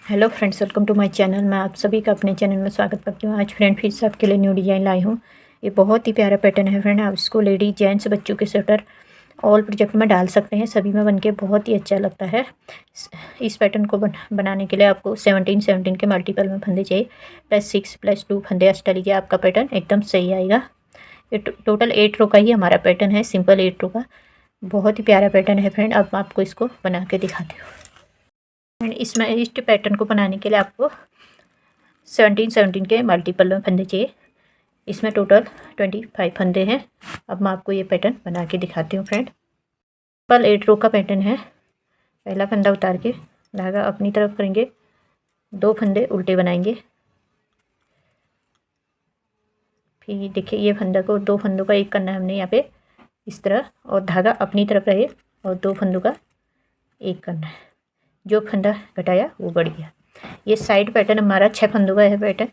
Hello friends, welcome to my channel. मैं आप सभी का अपने चैनल में स्वागत करती हूँ। आज फ्रेंड फिर से आपके लिए न्यू डिज़ाइन लाई हूँ। ये बहुत ही प्यारा पैटर्न है फ्रेंड। आप इसको लेडीज जेंट्स बच्चों के स्वेटर ऑल प्रोजेक्ट में डाल सकते हैं। सभी में बनके बहुत ही अच्छा लगता है। इस पैटर्न को बनाने के लिए आपको 17 के मल्टीपल में फंदे चाहिए। +6 +2 फंदे एक्स्ट्रा लीजिए, आपका पैटर्न एकदम सही आएगा। ये टोटल 8 रो का ही हमारा पैटर्न है, सिंपल 8 रो का। बहुत ही प्यारा पैटर्न है फ्रेंड। अब मैं आपको इसको बना के दिखाती हूँ। इसमें इस पैटर्न को बनाने के लिए आपको 17 के मल्टीपल में फंदे चाहिए। इसमें टोटल 25 फंदे हैं। अब मैं आपको ये पैटर्न बना के दिखाती हूँ फ्रेंड। सिंपल 8 रो का पैटर्न है। पहला फंदा उतार के धागा अपनी तरफ करेंगे, 2 फंदे उल्टे बनाएंगे। फिर देखिए ये फंदा को 2 फंदों का एक करना है हमने यहाँ पे इस तरह, और धागा अपनी तरफ रहे और 2 फंदों का एक करना है। जो फंदा घटाया वो बढ़ गया। ये साइड पैटर्न हमारा 6 फंदों का है पैटर्न,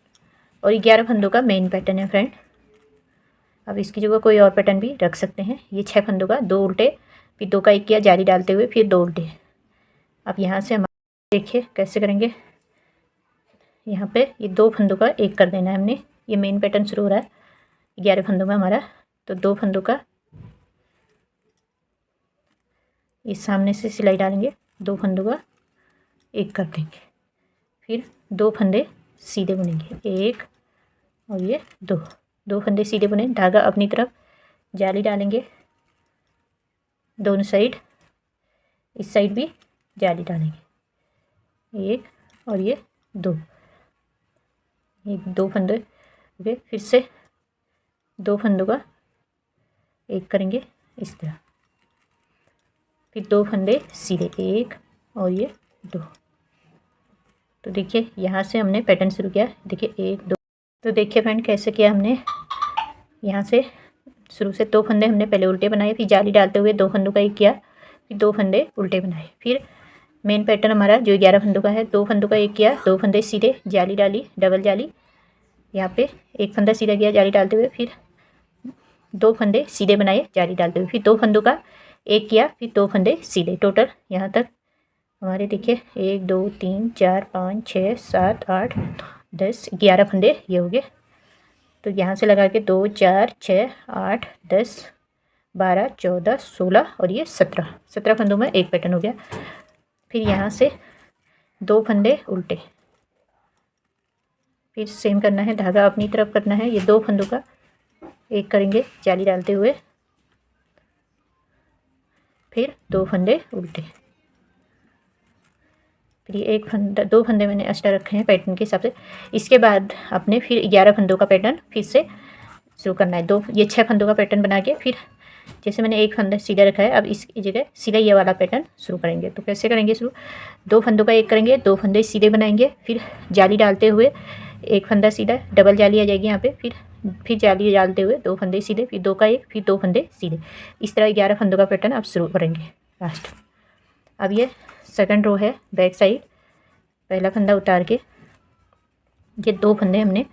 और 11 फंदों का मेन पैटर्न है फ्रेंड। अब इसकी जगह कोई और पैटर्न भी रख सकते हैं। ये 6 फंदों का 2 उल्टे, फिर 2 का एक किया जाली डालते हुए, फिर 2 उल्टे। अब यहाँ से हम देखिए कैसे करेंगे। यहाँ पे ये 2 फंदों का एक कर देना है हमने। ये मेन पैटर्न शुरू हो रहा है 11 फंदों में हमारा, तो 2 फंदों का इस सामने से सिलाई डालेंगे, 2 फंदों का एक कर देंगे, फिर 2 फंदे सीधे बुनेंगे, 1 और ये 2 फंदे सीधे बुने। धागा अपनी तरफ, जाली डालेंगे दोनों साइड, इस साइड भी जाली डालेंगे, 1 और ये 2 फंदे हो गए। फिर से 2 फंदों का एक करेंगे इस तरह, फिर 2 फंदे सीधे, 1 और ये 2। तो देखिए यहाँ से हमने पैटर्न शुरू किया। देखिए 1 2, तो देखिए फ्रेंड कैसे किया हमने। यहाँ से शुरू से 2 फंदे हमने पहले उल्टे बनाए, फिर जाली डालते हुए 2 फंदों का एक किया, फिर 2 फंदे उल्टे बनाए। फिर मेन पैटर्न हमारा जो 11 फंदों का है, 2 फंदों का एक किया, 2 फंदे सीधे, जाली डाली, डबल जाली, यहाँ पे एक फंदा सीधा किया जाली डालते हुए, फिर 2 फंदे सीधे बनाए जाली डालते हुए, फिर 2 फंदों का एक किया, फिर 2 फंदे सीधे। टोटल यहाँ तक हमारे देखिए 1 2 3 4 5 6 7 8 10 11 फंदे ये हो गए। तो यहाँ से लगा के 2 4 6 8 10 12 14 16 और ये 17 फंदों में एक पैटर्न हो गया। फिर यहाँ से 2 फंदे उल्टे, फिर सेम करना है, धागा अपनी तरफ करना है। ये 2 फंदों का एक करेंगे जाली डालते हुए, फिर 2 फंदे उल्टे, फिर ये 1 फंदा, 2 फंदे मैंने एक्स्ट्रा रखे हैं पैटर्न के हिसाब से। इसके बाद अपने फिर 11 फंदों का पैटर्न फिर से शुरू करना है। ये 6 फंदों का पैटर्न बना के, फिर जैसे मैंने 1 फंदा सीधा रखा है, अब इसकी जगह सीधा ये वाला पैटर्न शुरू करेंगे। तो कैसे करेंगे शुरू, 2 फंदों का एक करेंगे, 2 फंदे सीधे बनाएंगे, फिर जाली डालते हुए 1 फंदा सीधा, डबल जाली आ जाएगी यहाँ पे, फिर जाली डालते हुए 2 फंदे सीधे, फिर 2 का एक, फिर 2 फंदे सीधे। इस तरह 11 फंदों का पैटर्न आप शुरू करेंगे लास्ट। अब ये सेकंड रो है बैक साइड। पहला फंदा उतार के ये 2 फंदे हमने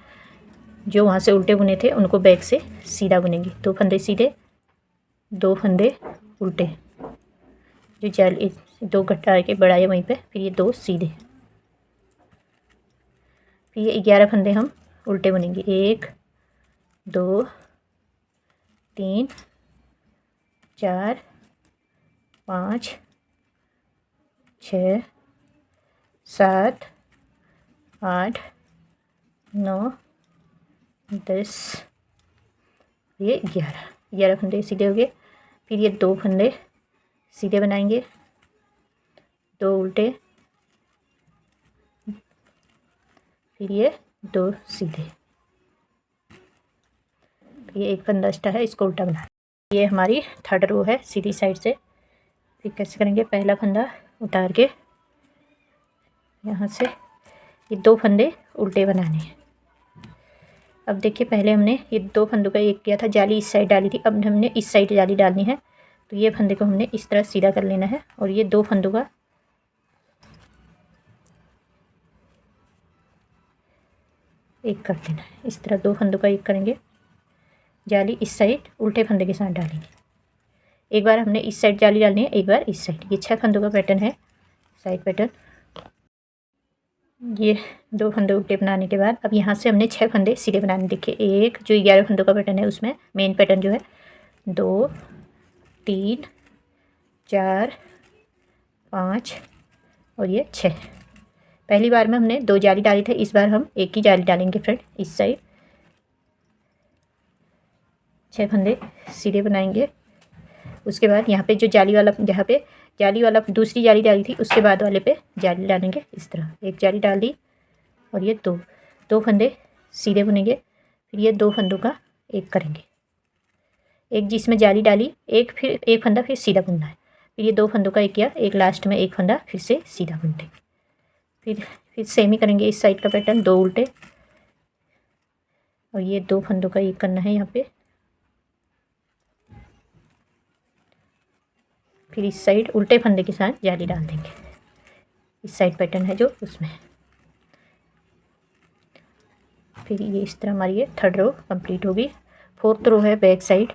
जो वहाँ से उल्टे बुने थे उनको बैक से सीधा बुनेंगे। 2 फंदे सीधे, 2 फंदे उल्टे, जो जाली 2 घटा के बढ़ाए वहीं पे, फिर ये 2 सीधे, फिर ये 11 फंदे हम उल्टे बुनेंगे, 1 2 3 4 5 6 7 8 9 10 ये 11 फंदे सीधे हो गए। फिर ये 2 फंदे सीधे बनाएंगे, 2 उल्टे, फिर ये 2 सीधे, ये 1 फंदा एक्स्ट्रा है, इसको उल्टा बना। ये हमारी थर्ड रो है सीधी साइड से। फिर कैसे करेंगे, पहला फंदा उतार के यहाँ से ये 2 फंदे उल्टे बनाने हैं। अब देखिए पहले हमने ये 2 फंदों का एक किया था, जाली इस साइड डाली थी, अब हमने इस साइड जाली डालनी है। तो ये फंदे को हमने इस तरह सीधा कर लेना है, और ये 2 फंदों का एक कर देना है। इस तरह 2 फंदों का एक करेंगे, जाली इस साइड उल्टे फंदे के साथ डालेंगे। एक बार हमने इस साइड जाली डालनी है, एक बार इस साइड। ये 6 फंदों का पैटर्न है साइड पैटर्न। ये 2 फंदे उल्टे बनाने के बाद अब यहाँ से हमने 6 फंदे सीधे बनाने। देखिए एक जो 11 फंदों का पैटर्न है उसमें मेन पैटर्न जो है 2 3 4 5 और ये 6। पहली बार में हमने 2 जाली डाली थे, इस बार हम एक ही जाली डालेंगे फ्रेंड। इस साइड 6 फंदे सीधे बनाएंगे। उसके बाद यहाँ पे जो जाली वाला, जहाँ पे जाली वाला दूसरी जाली डाली थी उसके बाद वाले पे जाली डालेंगे। इस तरह एक जाली डाल दी और ये दो फंदे सीधे बुनेंगे। फिर ये 2 फंदों का एक करेंगे, एक जिसमें जाली डाली एक, फिर एक फंदा फिर सीधा बुनना है। फिर ये 2 फंदों का एक किया, एक लास्ट में एक फंदा फिर से सीधा बुन देंगे। फिर सेम ही करेंगे इस साइड का पैटर्न, 2 उल्टे और ये 2 फंदों का एक करना है यहाँ पे। फिर इस साइड उल्टे फंदे के साथ जाली डाल देंगे। इस साइड पैटर्न है जो उसमें। फिर ये इस तरह हमारी ये 3rd रो कंप्लीट होगी। 4th रो है बैक साइड,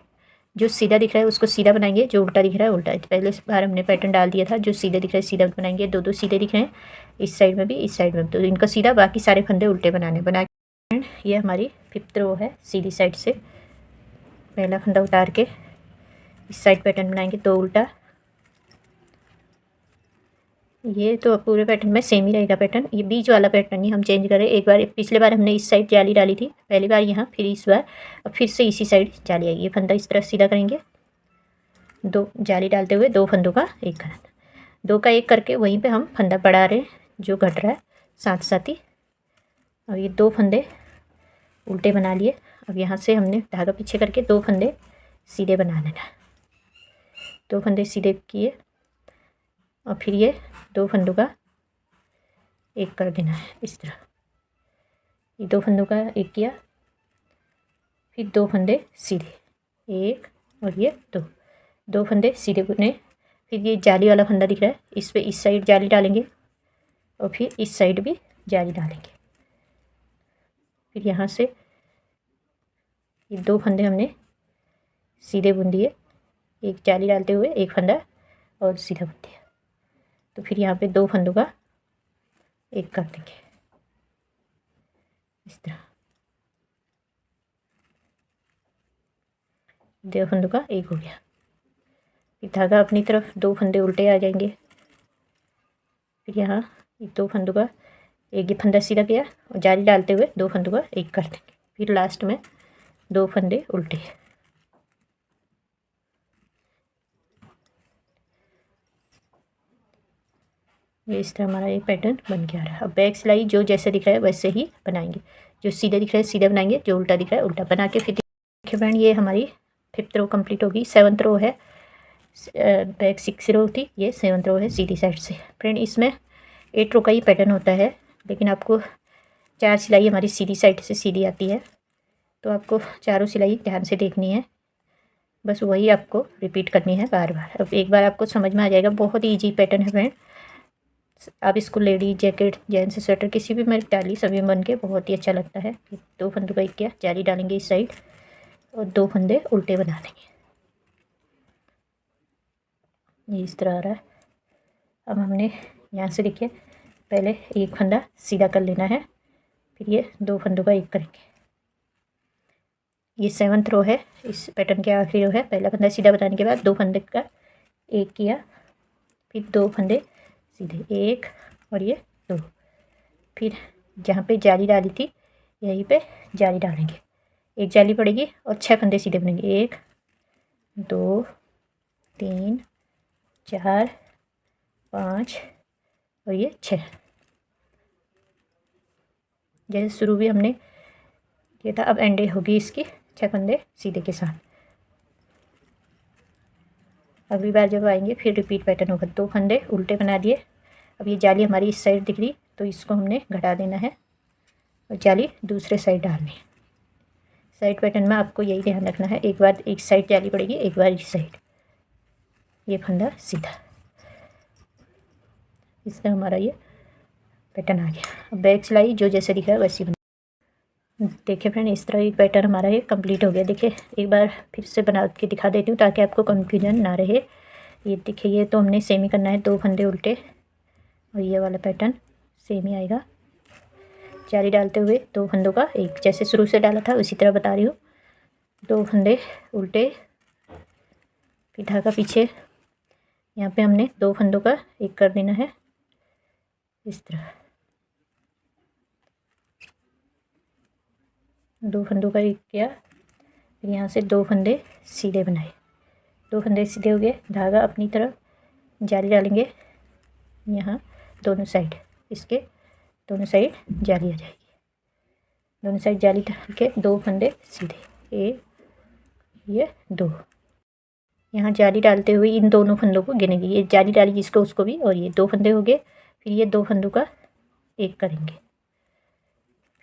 जो सीधा दिख रहा है उसको सीधा बनाएंगे, जो उल्टा दिख रहा है उल्टा। पहले बार हमने पैटर्न डाल दिया था, जो सीधा दिख रहा है सीधा बनाएंगे। 2 सीधे दिख रहे हैं, इस साइड में भी इस साइड में भी, तो इनको सीधा, बाकी सारे फंदे उल्टे बना के ये हमारी 5th रो है। सीधी साइड से पहला फंदा उतार के इस साइड पैटर्न बनाएंगे, 2 उल्टा। ये तो पूरे पैटर्न में सेम ही रहेगा पैटर्न, ये बीच वाला पैटर्न ही हम चेंज करें। एक बार पिछले बार हमने इस साइड जाली डाली थी, पहली बार यहाँ, फिर इस बार अब फिर से इसी साइड जाली आएगी। ये फंदा इस तरह सीधा करेंगे, 2 जाली डालते हुए 2 फंदों का एक करना, 2 का एक करके वहीं पे हम फंदा बढ़ा रहे हैं जो घट रहा है साथ साथ ही। अब ये 2 फंदे उल्टे बना लिए। अब यहाँ से हमने धागा पीछे करके 2 फंदे सीधे बना लेना, 2 फंदे सीधे किए और फिर ये 2 फंदों का एक कर देना है इस तरह। ये 2 फंदों का एक किया, फिर 2 फंदे सीधे, एक और ये 2 फंदे सीधे बुने। फिर ये जाली वाला फंदा दिख रहा है, इस पे इस साइड जाली डालेंगे और फिर इस साइड भी जाली डालेंगे। फिर यहाँ से ये 2 फंदे हमने सीधे बुन दिए, एक जाली डालते हुए एक फंदा और सीधा बुन दिया। तो फिर यहाँ पे 2 फंदों का एक कर देंगे इस तरह, 2 फंदों का एक हो गया। फिर धागा अपनी तरफ 2 फंदे उल्टे आ जाएंगे। फिर यहाँ 2 फंदों का एक ही फंदा सीधा किया और जाली डालते हुए 2 फंदों का एक कर देंगे। फिर लास्ट में 2 फंदे उल्टे। ये इस तरह हमारा एक पैटर्न बन के आ रहा है। अब बैक सिलाई जो जैसे दिख रहा है वैसे ही बनाएंगे, जो सीधे दिख रहा है सीधे बनाएंगे, जो उल्टा दिख रहा है उल्टा बना के। फिर देखिए फ्रेंड, ये हमारी 5th रो कंप्लीट होगी। 7th रो है, बैक 6 रो थी, ये 7th रो है सीधी साइड से। फ्रेंड इसमें 8 रो का ही पैटर्न होता है, लेकिन आपको 4 सिलाई हमारी सीधी साइड से सीधी आती है, तो आपको चारों सिलाई ध्यान से देखनी है, बस वही आपको रिपीट करनी है बार बार। अब एक बार आपको समझ में आ जाएगा, बहुत ही ईजी पैटर्न है फ्रेंड। आप इसको लेडीज जैकेट, जेंट्स स्वेटर किसी भी में डाली, सभी बन के बहुत ही अच्छा लगता है। 2 फंदों का एक किया, जाली डालेंगे इस साइड और 2 फंदे उल्टे बना लेंगे। ये इस तरह आ रहा है। अब हमने यहाँ से देखिए पहले एक फंदा सीधा कर लेना है, फिर ये 2 फंदों का एक करेंगे। ये 7th रो है, इस पैटर्न के आखिरी रो है। पहला फंदा सीधा बताने के बाद 2 फंदे का एक किया, फिर 2 फंदे सीधे, एक और ये 2। फिर जहाँ पे जाली डाली थी यहीं पे जाली डालेंगे, एक जाली पड़ेगी और 6 फंदे सीधे बनेंगे, 1 2 3 4 5 और ये 6। जैसे शुरू भी हमने किया था, अब एंड होगी इसकी 6 फंदे सीधे के साथ। अगली बार जब आएंगे फिर रिपीट पैटर्न होगा। 2 फंदे उल्टे बना दिए। अब ये जाली हमारी इस साइड दिख रही, तो इसको हमने घटा देना है और जाली दूसरे साइड डालनी है। साइड पैटर्न में आपको यही ध्यान रखना है, एक बार एक साइड जाली पड़ेगी, एक बार इस साइड। ये फंदा सीधा, इस तरह हमारा ये पैटर्न आ गया। अब बैक सिलाई जो जैसे दिख रहा है वैसे बना। देखिए फ्रेंड, इस तरह एक पैटर्न हमारा ये कंप्लीट हो गया। देखिए एक बार फिर से बना के दिखा देती हूँ ताकि आपको कंफ्यूजन ना रहे। ये देखिए, ये तो हमने सेम ही करना है, 2 फंदे उल्टे और ये वाला पैटर्न सेम ही आएगा। जाली डालते हुए 2 फंदों का एक, जैसे शुरू से डाला था उसी तरह बता रही हूँ। 2 फंदे उल्टे, फिर धागा पीछे, यहाँ पे हमने 2 फंदों का एक कर देना है इस तरह। 2 फंदों का एक किया, फिर यहाँ से 2 फंदे सीधे बनाए। 2 फंदे सीधे हो गए, धागा अपनी तरफ जाली डालेंगे यहाँ दोनों साइड, इसके दोनों साइड जाली आ जाएगी। दोनों साइड जाली डाल के 2 फंदे सीधे, एक, ये 2। यहाँ जाली डालते हुए इन दोनों फंदों को गिनेंगे, ये जाली डाली जिसको उसको भी, और ये 2 फंदे हो गए। फिर ये 2 फंदों का एक करेंगे,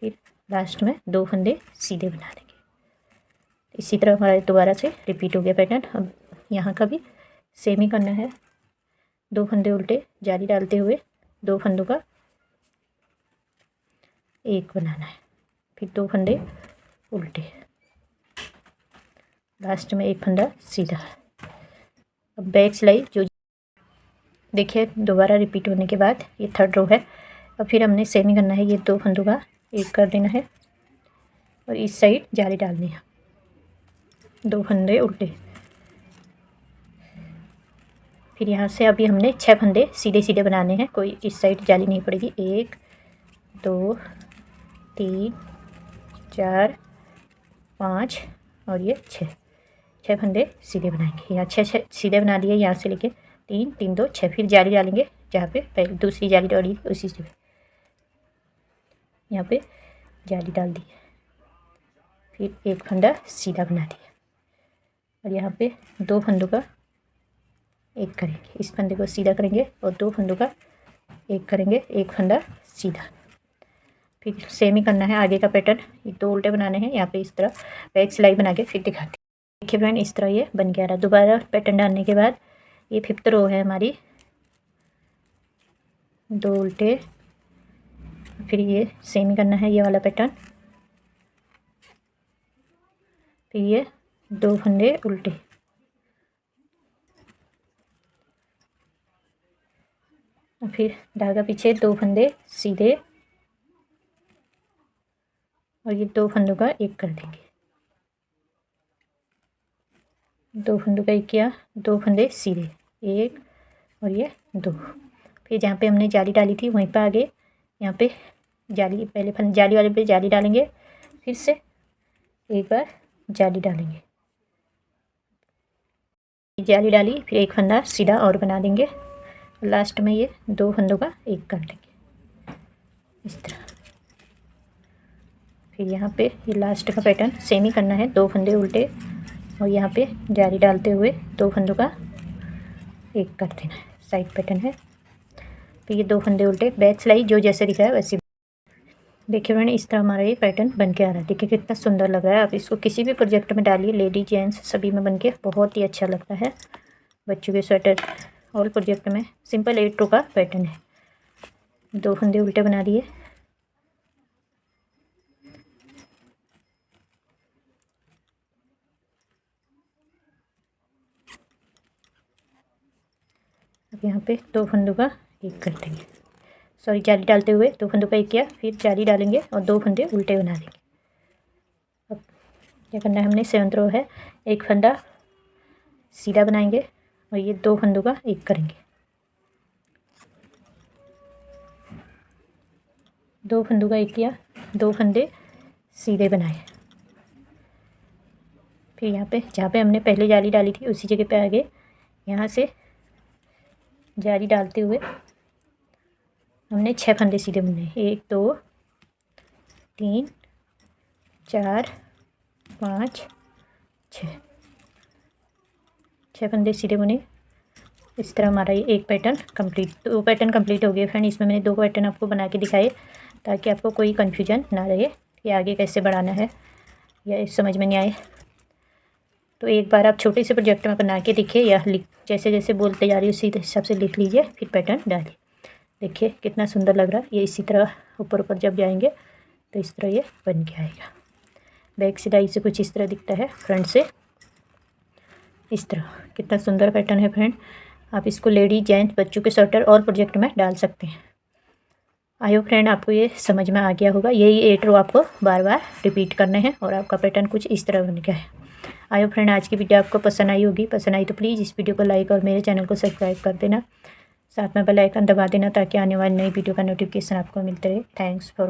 फिर लास्ट में 2 फंदे सीधे बना देंगे। इसी तरह हमारा दोबारा से रिपीट हो गया पैटर्न। अब यहाँ का भी सेम ही करना है। 2 फंदे उल्टे, जाली डालते हुए 2 फंदों का एक बनाना है, फिर 2 फंदे उल्टे, लास्ट में 1 फंदा सीधा। अब बैक सिलाई जो देखिए दोबारा रिपीट होने के बाद ये 3rd रो है। अब फिर हमने सेम ही करना है, ये 2 फंदों का एक कर देना है और इस साइड जाली डालनी है, 2 फंदे उल्टे। फिर यहाँ से अभी हमने 6 फंदे सीधे सीधे बनाने हैं, कोई इस साइड जाली नहीं पड़ेगी। 1 2 3 4 5 और ये 6 फंदे सीधे बनाएंगे। यहाँ 6 सीधे बना लिए, यहाँ से लेके 3 3 2 6, फिर जाली डालेंगे जहाँ पे पहले दूसरी जाली डाली उसी से यहाँ पे जाली डाल दी, फिर 1 फंदा सीधा बना दिया और यहाँ पे 2 फंदों का एक करेंगे, इस फंदे को सीधा करेंगे और 2 फंदों का एक करेंगे, 1 फंदा सीधा। फिर सेम ही करना है आगे का पैटर्न। ये 2 उल्टे बनाने हैं, यहाँ पे इस तरह बैक सिलाई बना के फिर दिखाते हैं। देखिए फ्रेंड इस तरह ये बन गया रहा। दोबारा पैटर्न डालने के बाद ये 5th रो है हमारी, 2 उल्टे, फिर ये सेम ही करना है ये वाला पैटर्न, फिर ये 2 फंदे उल्टे, फिर धागा पीछे, 2 फंदे सीधे और ये 2 फंदों का एक कर देंगे। 2 फंदों का एक किया, 2 फंदे सीधे, 1 और ये 2। फिर जहाँ पे हमने जाली डाली थी वहीं पे आगे यहाँ पे जाली, पहले फंदे जाली वाले पे जाली डालेंगे, फिर से एक बार जाली डालेंगे, जाली डाली, फिर 1 फंदा सीधा और बना देंगे, लास्ट में ये 2 फंदों का एक कर देंगे इस तरह। फिर यहाँ पे ये लास्ट का पैटर्न सेम ही करना है, 2 फंदे उल्टे और यहाँ पे जाली डालते हुए 2 फंदों का एक कर देना है, साइड पैटर्न है। फिर ये 2 फंदे उल्टे, बैक सिलाई जो जैसे दिखा है वैसे। देखिए फ्रेंड इस तरह हमारा ये पैटर्न बन के आ रहा है। देखिए कितना सुंदर लग रहा है। आप इसको किसी भी प्रोजेक्ट में डालिए, लेडीज जेंट्स सभी में बन के बहुत ही अच्छा लगता है। बच्चों के स्वेटर और प्रोजेक्ट में सिंपल 8 रो का पैटर्न है। 2 फंदे उल्टे बना दिए, अब यहाँ पे 2 फंदों का एक कर देंगे, सॉरी जाली डालते हुए 2 फंदों का एक किया, फिर जाली डालेंगे और 2 फंदे उल्टे बना देंगे। अब क्या करना है हमने, 7th रो है, 1 फंदा सीधा बनाएंगे और ये 2 फंदों का एक करेंगे, 2 फंदों का एक किया, 2 फंदे सीधे बनाए। फिर यहाँ पे जहाँ पे हमने पहले जाली डाली थी उसी जगह पे आगे यहाँ से जाली डालते हुए हमने 6 फंदे सीधे बुने, 1 2 3 4 5 6 फंदे सीधे बुने। इस तरह हमारा ये एक पैटर्न कंप्लीट, 2 पैटर्न कंप्लीट हो गए फ्रेंड। इसमें मैंने 2 पैटर्न आपको बना के दिखाए ताकि आपको कोई कन्फ्यूजन ना रहे कि आगे कैसे बढ़ाना है या समझ में नहीं आए तो एक बार आप छोटे से प्रोजेक्ट में बना के देखिए या लिख, जैसे जैसे बोलते जा रही है उसी हिसाब से लिख लीजिए, फिर पैटर्न डालिए। देखिए कितना सुंदर लग रहा है ये। इसी तरह ऊपर ऊपर जब जाएंगे तो इस तरह ये बन के आएगा। बैक सिलाई से कुछ इस तरह दिखता है, फ्रंट से इस तरह। कितना सुंदर पैटर्न है फ्रेंड। आप इसको लेडीज जेंट्स बच्चों के स्वेटर और प्रोजेक्ट में डाल सकते हैं। आई होप फ्रेंड आपको ये समझ में आ गया होगा। यही 8 रो आपको बार बार रिपीट करने हैं और आपका पैटर्न कुछ इस तरह बन गया है। आई होप फ्रेंड आज की वीडियो आपको पसंद आई होगी। पसंद आई तो प्लीज़ इस वीडियो को लाइक और मेरे चैनल को सब्सक्राइब कर देना, साथ में बेल आइकन दबा देना ताकि आने वाली नई वीडियो का नोटिफिकेशन आपको मिलते रहे। Thanks for